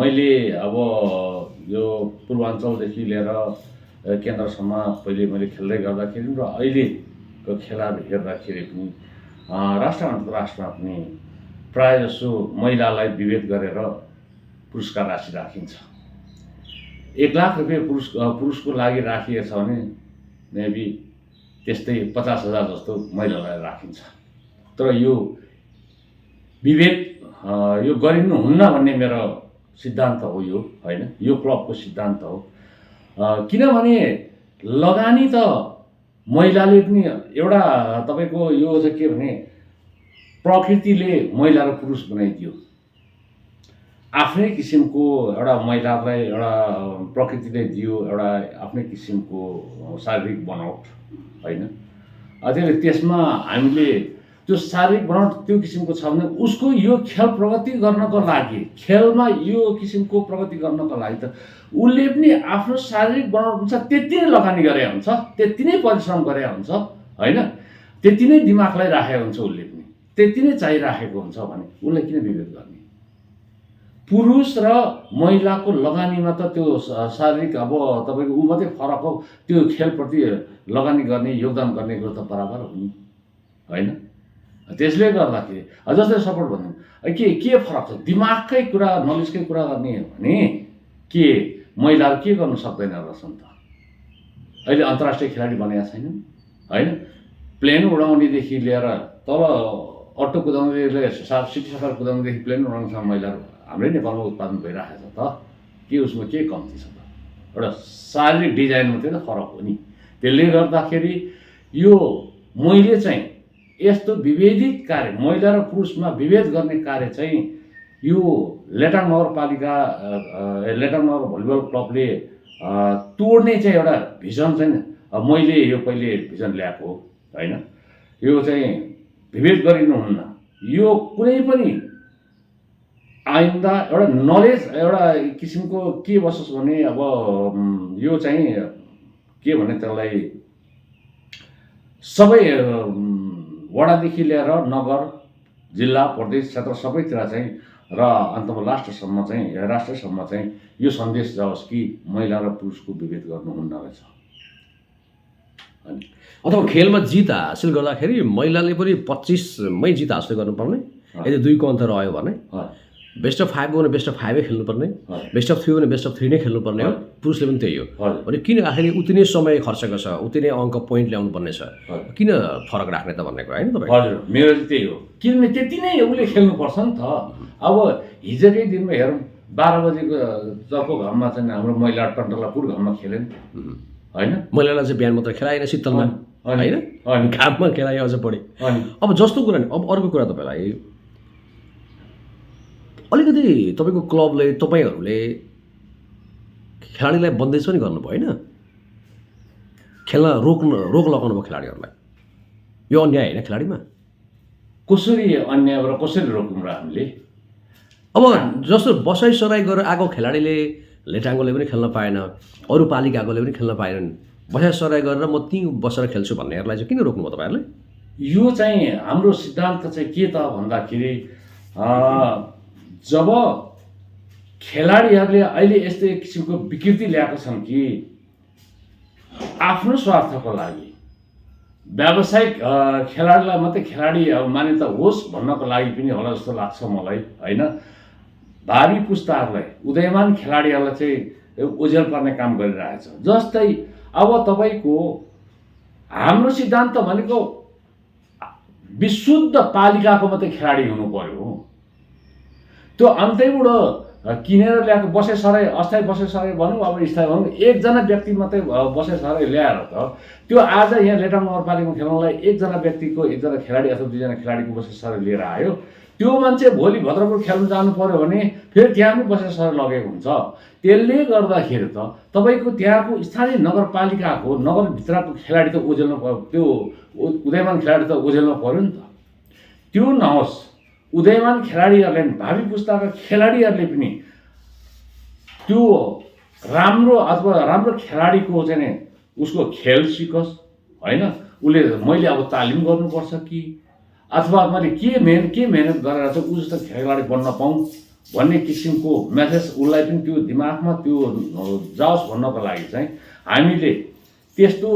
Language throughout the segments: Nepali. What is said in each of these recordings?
मैले अब यो पूर्वाञ्चलदेखि लिएर केन्द्रसम्म पहिले मैले खेल्दै गर्दाखेरि र अहिलेको खेलाहरू हेर्दाखेरि पनि राष्ट्र अन्तर्राष्ट्रमा पनि प्रायःजसो महिलालाई विभेद गरेर पुरस्कार राशि राखिन्छ। 1 लाख रुपियाँ पुरुषको लागि राखिएको छ भने मेबी त्यस्तै 50,000 जस्तो महिलालाई राखिन्छ। तर यो विभेद यो गरिनुहुन्न भन्ने मेरो सिद्धान्त हो, यो होइन, यो क्लबको सिद्धान्त हो। किनभने लगानी त महिलाले पनि एउटा तपाईको यो चाहिँ के भने प्रकृतिले महिला र पुरुष बनाइदियो। आफ्नै किसिमको एउटा महिलालाई एउटा प्रकृतिले दियो एउटा आफ्नै किसिमको शारीरिक बनावट, होइन। त्यसले त्यसमा हामीले त्यो शारीरिक बनावट त्यो किसिमको छ भने उसको यो खेल प्रगति गर्नको लागि, खेलमा यो किसिमको प्रगति गर्नको लागि त उसले पनि आफ्नो शारीरिक बनावट हुन्छ त्यति नै लगानी गरे हुन्छ, त्यति नै परिश्रम गरे हुन्छ, होइन। त्यति नै दिमागलाई राखेको हुन्छ, उसले पनि त्यति नै चाहिराखेको हुन्छ भने उसलाई किन विभेद गर्ने? पुरुष र महिलाको लगानीमा त त्यो शारीरिक अब तपाईको ऊ मात्रै फरक हो। त्यो खेलप्रति लगानी गर्ने योगदान गर्ने कुरो त बराबर हो नि, होइन। त्यसले गर्दाखेरि जस्तै सपोर्ट भन्नु के फरक छ? दिमागकै कुरा, नलेजकै कुरा गर्ने हो भने के महिलाहरू के गर्न सक्दैन रहेछन् त? अहिले अन्तर्राष्ट्रिय खेलाडी बनेका छैनन्, होइन। प्लेन उडाउनेदेखि लिएर तल अटो कुदाउनेदेखि सिटी सफर कुदाउनेदेखि प्लेन उडाउनेसम्म महिलाहरू हाम्रै नेपालमा उत्पादन भइरहेको छ त। के उसमा के कम्ती छ त? एउटा शारीरिक डिजाइन मात्रै त फरक हो नि। त्यसले गर्दाखेरि यो मैले चाहिँ यस्तो विभेदित कार्य, महिला र पुरुषमा विभेद गर्ने कार्य चाहिँ यो लेटाङ नगरपालिका लेटाङ नगर भलिबल क्लबले तोड्ने चाहिँ एउटा भिजन चाहिँ मैले यो पहिले भिजन ल्याएको हो, होइन। यो चाहिँ विभेद गरिनुहुन्न। यो कुनै पनि आइन्दा एउटा नलेज एउटा किसिमको के बसोस् भने अब यो चाहिँ के भने त्यसलाई सबै वडादेखि लिएर नगर, जिल्ला, प्रदेश, क्षेत्र सबैतिर चाहिँ र अन्तमा राष्ट्रसम्म चाहिँ यो सन्देश जाओस् कि महिला र पुरुषको विभेद गर्नुहुन्न रहेछ। अथवा खेलमा जित हासिल गर्दाखेरि महिलाले पनि 25मै जित हासिल गर्नुपर्ने, यदि 2को अन्तर रह्यो भने बेस्ट अफ 5 भने बेस्ट अफ 5 खेल्नुपर्ने, बेस्ट अफ 3 भने बेस्ट अफ 3 नै खेल्नुपर्ने हो। पुरुषले पनि त्यही हो भने किन आखिर उति नै समय खर्चको छ, उति नै अङ्क पोइन्ट ल्याउनु पर्ने छ, किन फरक राख्ने त भन्ने कुरा, होइन तपाईँ? हजुर, मेरो चाहिँ त्यही हो। किनभने त्यति नै उसले खेल्नुपर्छ नि त। अब हिजोकै दिनमा हेरौँ 12 बजेको जको घाममा चाहिँ हाम्रो महिला टन्टलापुर घाममा खेलेन्, होइन। महिलालाई चाहिँ बिहान मात्र खेलाएन, शीतलमा, होइन, घाममा खेलाए अझ बढी। अब जस्तो कुरा नि, अब अर्को कुरा तपाईँलाई अलिकति तपाईँको क्लबले, तपाईँहरूले खेलाडीलाई बन्देज पनि गर्नुभयो, होइन? खेल्न रोक लगाउनु भयो खेलाडीहरूलाई। यो अन्याय होइन खेलाडीमा? कसरी अन्याय र कसरी रोक्यौँ र हामीले? अब जस्तो बसाइसराई गरेर आएको खेलाडीले लेटाङ्गोले पनि खेल्न पाएन, अरू पालिकाकोले पनि खेल्न पाएनन्, बसाइसराई गरेर म त्यहीँ बसेर खेल्छु भन्नेहरूलाई चाहिँ किन रोक्नु भयो तपाईँहरूले? यो चाहिँ हाम्रो सिद्धान्त चाहिँ के त भन्दाखेरि जब खेलाडीहरूले अहिले यस्तो एक किसिमको विकृति ल्याएका छन् कि आफ्नो स्वार्थको लागि व्यावसायिक खेलाडीलाई मात्रै खेलाडी मान्यता होस् भन्नको लागि पनि होला जस्तो लाग्छ मलाई, होइन। भावी पुस्ताहरूलाई, उदयमान खेलाडीहरूलाई चाहिँ ओझेल पर्ने काम गरिरहेछ। जस्तै अब तपाईँको हाम्रो सिद्धान्त भनेको विशुद्ध पालिकाको मात्रै खेलाडी हुनु पर्यो। त्यो अन्तैबाट किनेर ल्याएको बसेसराई, अस्थायी बसेसराई भनौँ अब स्थायी भनौँ, एकजना व्यक्ति मात्रै बसेसराई ल्याएर त त्यो आज यहाँ लेटाङ नगरपालिकामा खेल्नलाई एकजना व्यक्तिको, एकजना खेलाडी अथवा 2जना खेलाडीको बसेसराई लिएर आयो। त्यो मान्छे भोलि भद्रपुर खेल्न जानु पर्यो भने फेरि त्यहाँ पनि बसेसराई लगेको हुन्छ। त्यसले गर्दाखेरि त तपाईँको त्यहाँको स्थानीय नगरपालिकाको नगरभित्रको खेलाडी त ओझेल्नु पर्यो, त्यो उदयमान खेलाडी त ओझेल्नु पर्यो नि त। त्यो नहोस्, उदयमान खेलाडीहरूले, भावी पुस्ताका खेलाडीहरूले पनि त्यो राम्रो अथवा राम्रो खेलाडीको चाहिँ उसको खेल सिकोस्, होइन। उसले मैले अब तालिम गर्नुपर्छ कि अथवा मैले के मेहनत गरेर चाहिँ ऊ जस्तो खेलाडी बन्न पाऊँ भन्ने किसिमको मेसेज उसलाई पनि त्यो दिमागमा त्यो जाओस् भन्नको लागि चाहिँ हामीले त्यस्तो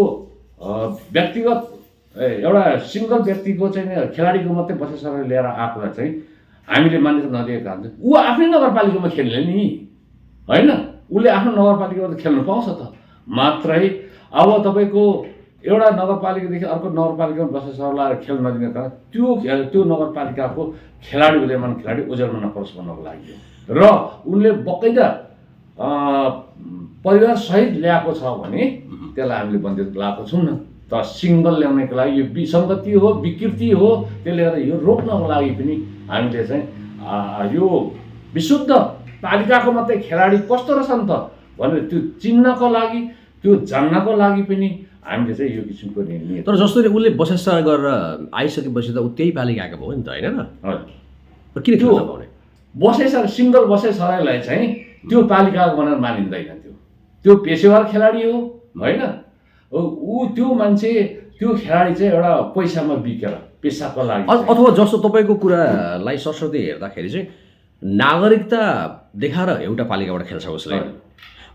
व्यक्तिगत एउटा सिङ्गल व्यक्तिको चाहिँ खेलाडीको मात्रै बसेसर लिएर आएकोलाई चाहिँ हामीले मान्यता नदिएका हुन्छ। ऊ आफ्नै नगरपालिकामा खेल्ने नि होइन, उसले आफ्नो नगरपालिकामा त खेल्नु पाउँछ त मात्रै। अब तपाईँको एउटा नगरपालिकादेखि अर्को नगरपालिकामा बसेसर लगाएर खेल नदिने कारण त्यो नगरपालिकाको खेलाडी उदयमान खेलाडी ओझेलमा नपरोस् भन्नको लागि र उनले बकैदा परिवारसहित ल्याएको छ भने त्यसलाई हामीले बन्देज लगाएको छौँ न त। सिङ्गल ल्याउनेको लागि यो विसङ्गति हो, विकृति हो, त्यसले गर्दा यो रोक्नको लागि पनि हामीले चाहिँ यो विशुद्ध पालिकाको मात्रै खेलाडी कस्तो रहेछन् त भनेर त्यो चिन्नको लागि, त्यो जान्नको लागि पनि हामीले चाहिँ यो किसिमको निर्णय। तर जसरी उसले बसेसर गरेर आइसकेपछि त ऊ त्यही पालिकाको भयो नि त होइन र? हजुर। किन खेल्न पाउने? बसेसर सिङ्गल बसेसरलाई चाहिँ त्यो पालिकाको भनेर मानिँदैन। त्यो पेसेवर खेलाडी हो होइन। ऊ त्यो मान्छे त्यो खेलाडी चाहिँ एउटा पैसामा बिकेर पेसाको लागि अथवा जस्तो तपाईँको कुरालाई सरस्वती हेर्दाखेरि चाहिँ नागरिकता देखाएर एउटा पालिकाबाट खेल्छ उसले,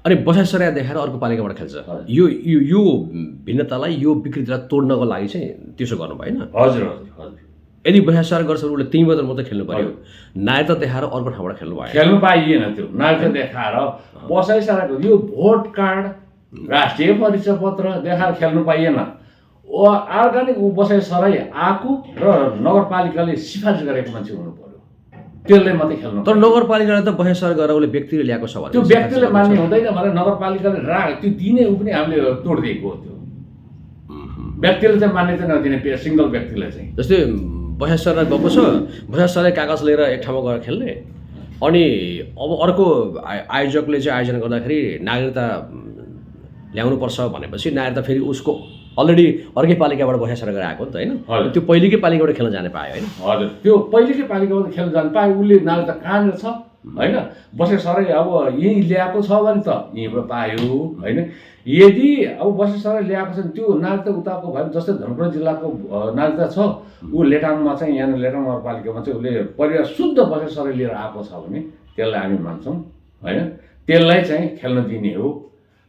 अनि बसेसर देखाएर अर्को पालिकाबाट खेल्छ। यो भिन्नतालाई, यो विकृतिलाई तोड्नको लागि चाहिँ त्यसो गर्नु भएन? हजुर हजुर हजुर। यदि बसेसर गर्छ उसले त्यही मात्रै खेल्नु पर्यो, नागरिकता देखाएर अर्को ठाउँबाट खेल्नु भयो? खेल्नु पाइएन। त्यो नागरिकता देखाएर बसेसरको यो भोट कार्ड, राष्ट्रिय परिचय पत्र देखाएर खेल्नु पाइएन। अर्ग्यानिक ऊ बसेसरै आएको र नगरपालिकाले सिफारिस गरेको मान्छे हुनु पर्यो, त्यसले मात्रै खेल्नु। तर नगरपालिकाले त बसेसर गरेर उसले व्यक्तिले ल्याएको छ भने त्यो व्यक्तिले मान्ने हुँदैन भनेर नगरपालिकाले त्यो दिने ऊ पनि हामीले तोडिदिएको हो। त्यो व्यक्तिले चाहिँ मान्यता नदिने सिङ्गल व्यक्तिलाई चाहिँ। जस्तै बसेसरलाई गएको छ, बसेसरले कागज लिएर एक ठाउँमा गएर खेल्ने, अनि अब अर्को आयोजकले चाहिँ आयोजना गर्दाखेरि नागरिकता ल्याउनुपर्छ भनेपछि नागरिकता फेरि उसको अलरेडी अर्कै पालिकाबाट बसेसर गरेर आएको नि त होइन? त्यो पहिलेकै पालिकाबाट खेल्न जाने पायो होइन? हजुर, त्यो पहिलेकै पालिकाबाट खेल्न जानु पायो। उसले नागरिकता कहाँनिर छ होइन? बसेसरै अब यहीँ ल्याएको छ भने त यहीँबाट पायो होइन। यदि अब बसेसरै ल्याएको छ भने त्यो नागरिकता उताको भयो। जस्तै धनकुटा जिल्लाको नागरिकता छ, ऊ लेटाङमा चाहिँ यहाँनिर लेटाङ नगरपालिकामा चाहिँ उसले परिवार शुद्ध बसेसरै लिएर आएको छ भने त्यसलाई हामी मान्छौँ होइन, त्यसलाई चाहिँ खेल्न दिने हो।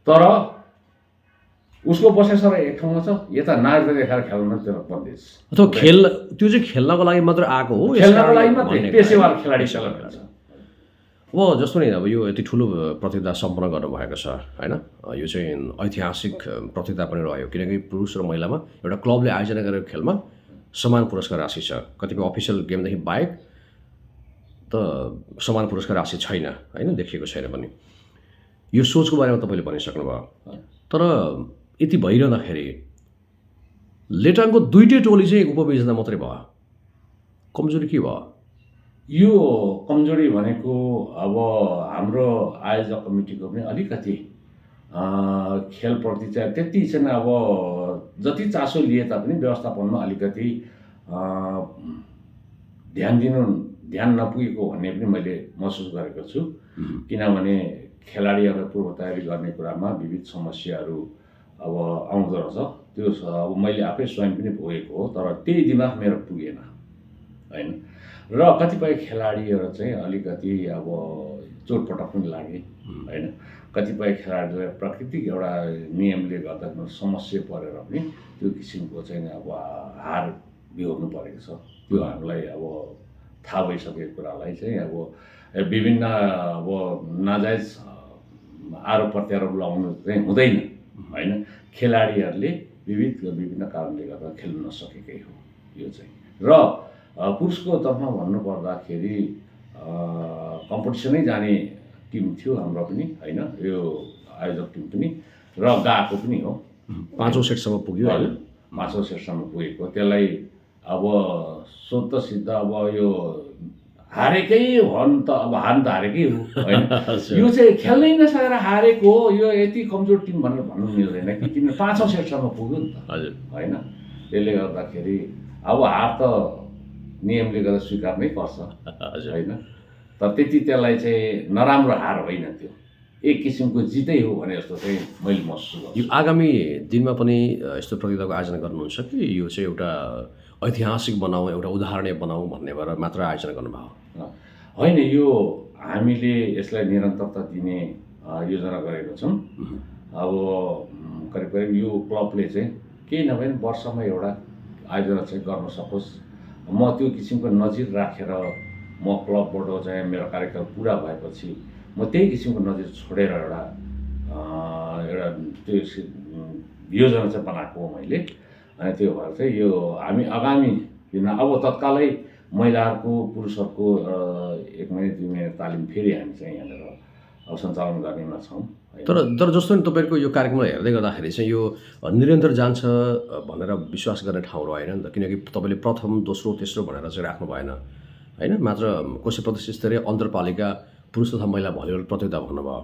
तर उसको बसेसर एक ठाउँमा छ, यता नागरिकता देखाएर खेल्न त्यसलाई बन्देज। अथवा त्यो चाहिँ खेल्नको लागि मात्र आएको हो, खेल्नको लागि मात्रै पेसेवर खेलाडीसँग खेल्छ। अब जस्तो नि अब यो यति ठुलो प्रतियोगिता सम्पन्न गर्नुभएको छ होइन, यो चाहिँ ऐतिहासिक प्रतियोगिता पनि रह्यो किनकि पुरुष र महिलामा एउटा क्लबले आयोजना गरेको खेलमा समान पुरस्कार राशि छ। कतिपय अफिसियल गेमदेखि बाहेक त समान पुरस्कार राशि छैन होइन, देखिएको छैन पनि। यो सोचको बारेमा तपाईँले भनिसक्नुभयो। तर यति भइरहँदाखेरि लेटाङको दुईटै टोली चाहिँ उपविजेता मात्रै भयो, कमजोरी के भयो? यो कमजोरी भनेको अब हाम्रो आयोजक कमिटीको पनि अलिकति खेलप्रति चाहिँ त्यति चाहिँ अब जति चासो लिए तापनि व्यवस्थापनमा अलिकति ध्यान नपुगेको भन्ने पनि मैले महसुस गरेको छु। किनभने खेलाडीहरूलाई पूर्व तयारी गर्ने कुरामा विविध समस्याहरू अब आउँदो रहेछ। त्यो अब मैले आफै स्वयं पनि भोगेको हो, तर त्यही दिमाग मेरो पुगेन होइन। र कतिपय खेलाडीहरू चाहिँ अलिकति अब चोटपटक पनि लागे होइन। कतिपय खेलाडीलाई प्राकृतिक एउटा नियमले गर्दा समस्या परेर पनि त्यो किसिमको चाहिँ अब हार बिहोर्नु परेको छ। त्यो हामीलाई अब थाहा भइसकेको कुरालाई चाहिँ अब विभिन्न अब नाजायज आरोप प्रत्यारोप लगाउनु चाहिँ हुँदैन होइन। खेलाडीहरूले विभिन्न कारणले गर्दा खेल्न नसकेकै हो यो चाहिँ। र पुरुषको तर्फमा भन्नुपर्दाखेरि कम्पिटिसनै जाने टिम थियो हाम्रो पनि होइन, यो आयोजक टिम पनि र गएको पनि हो। 5औं सेटसम्म पुग्यो होइन, 5औं सेटसम्म पुगेको। त्यसलाई अब सोध्दा सिद्धा अब यो हारेकै हो नि त, अब हार्नु त हारेकै हो होइन। यो चाहिँ खेल्नै नसकेर हारेको हो, यो यति कमजोर टिम भनेर भन्नु मिल्दैन कि किन 5औं सेटसम्म पुग्यो नि त होइन। त्यसले गर्दाखेरि अब हार त नियमले गर्दा स्वीकार्नै पर्छ होइन। तर त्यति त्यसलाई चाहिँ नराम्रो हार होइन, त्यो एक किसिमको जितै हो भने जस्तो चाहिँ मैले महसुस गर्छु। यो आगामी दिनमा पनि यस्तो प्रतियोगिताको आयोजना गर्नुहुन्छ कि यो चाहिँ एउटा ऐतिहासिक बनाऊ, एउटा उदाहरणीय बनाऊ भन्ने भएर मात्र आयोजना गर्नुभयो? होइन, यो हामीले यसलाई निरन्तरता दिने योजना गरेका छौँ। अब करिब करिब यो क्लबले चाहिँ केही नभए पनि वर्षमा एउटा आयोजना चाहिँ गर्न सकोस्। म त्यो किसिमको नजिर राखेर म क्लबबाट चाहिँ मेरो कार्यकाल पुरा भएपछि म त्यही किसिमको नजिर छोडेर एउटा त्यो योजना चाहिँ बनाएको हो मैले। अनि त्यो भएर चाहिँ यो हामी आगामी दिनमा अब तत्कालै महिलाहरूको पुरुषहरूको 1 महिना 2 महिना तालिम फेरि हामी चाहिँ यहाँनिर सञ्चालन गर्नेमा छौँ। तर जस्तो नि तपाईँको यो कार्यक्रमलाई हेर्दै गर्दाखेरि चाहिँ यो निरन्तर जान्छ भनेर विश्वास गर्ने ठाउँहरू होइन नि त, किनकि तपाईँले प्रथम दोस्रो तेस्रो भनेर चाहिँ राख्नु भएन होइन, मात्र कोशी प्रदेश स्तरीय अन्तरपालिका पुरुष तथा महिला भलिबल प्रतियोगिता भन्नुभयो।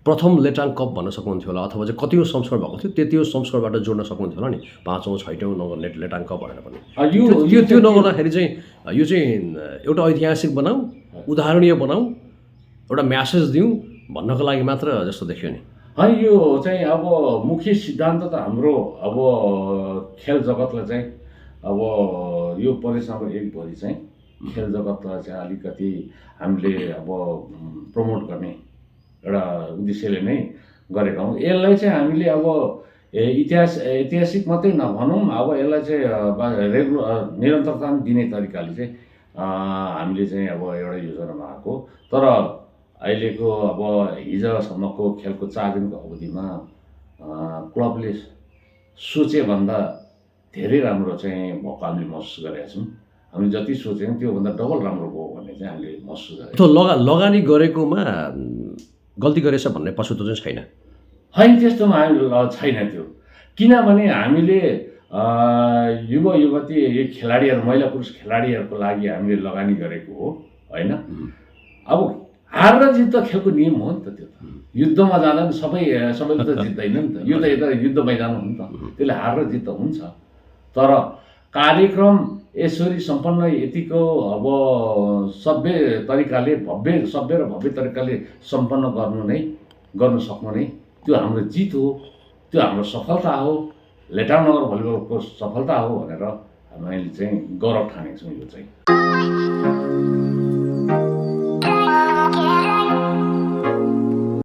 प्रथम लेटाङ कप भन्न सक्नुहुन्थ्यो होला, अथवा चाहिँ कतिौँ संस्करण भएको थियो त्यतियो संस्करणबाट जोड्न सक्नुहुन्थ्यो होला नि, 5औँ 6औँ नगर लेटाङ कप भनेर पनि। त्यो नगर्दाखेरि चाहिँ यो चाहिँ एउटा ऐतिहासिक बनाऊ, उदाहरणीय बनाऊ, एउटा म्यासेज दिउँ भन्नको लागि मात्र जस्तो देखियो नि। है यो चाहिँ अब मुख्य सिद्धान्त त हाम्रो अब खेल जगतलाई चाहिँ अब यो प्रदेश नम्बर 1 भरि चाहिँ खेल जगतलाई चाहिँ अलिकति हामीले अब प्रमोट गर्ने एउटा उद्देश्यले नै गरेका हौँ। यसलाई चाहिँ हामीले अब ऐतिहासिक मात्रै नभनौँ, अब यसलाई चाहिँ निरन्तरता दिने तरिकाले चाहिँ हामीले चाहिँ अब एउटा योजना बनाएको। तर अहिलेको अब हिजोसम्मको खेलको 4 दिनको अवधिमा क्लबले सोचेभन्दा धेरै राम्रो चाहिँ भएको हामीले महसुस गरेका छौँ। हामीले जति सोच्यौँ त्योभन्दा डबल राम्रो भयो भन्ने चाहिँ हामीले महसुस गरेको। त्यो लगानी गरेकोमा गल्ती गरेछ भन्ने पछुतो चाहिँ छैन? होइन, त्यस्तोमा हामी छैन त्यो। किनभने हामीले युवा युवती खेलाडीहरू महिला पुरुष खेलाडीहरूको लागि हामीले लगानी गरेको हो होइन। अब हार र जित त खेलको नियम हो नि त। त्यो त युद्धमा जाँदा पनि सबैले त जित्दैन नि त। यो त युद्ध मैदान हो नि त, त्यसले हार र जित त हुन्छ। तर कार्यक्रम यसरी सम्पन्न यतिको अब सभ्य तरिकाले सभ्य र भव्य तरिकाले सम्पन्न गर्नु सक्नु नै त्यो हाम्रो जित हो, त्यो हाम्रो सफलता हो, लेटाङ नगर भलिबलको सफलता हो भनेर हामीले चाहिँ गौरव ठानेको छौँ। यो चाहिँ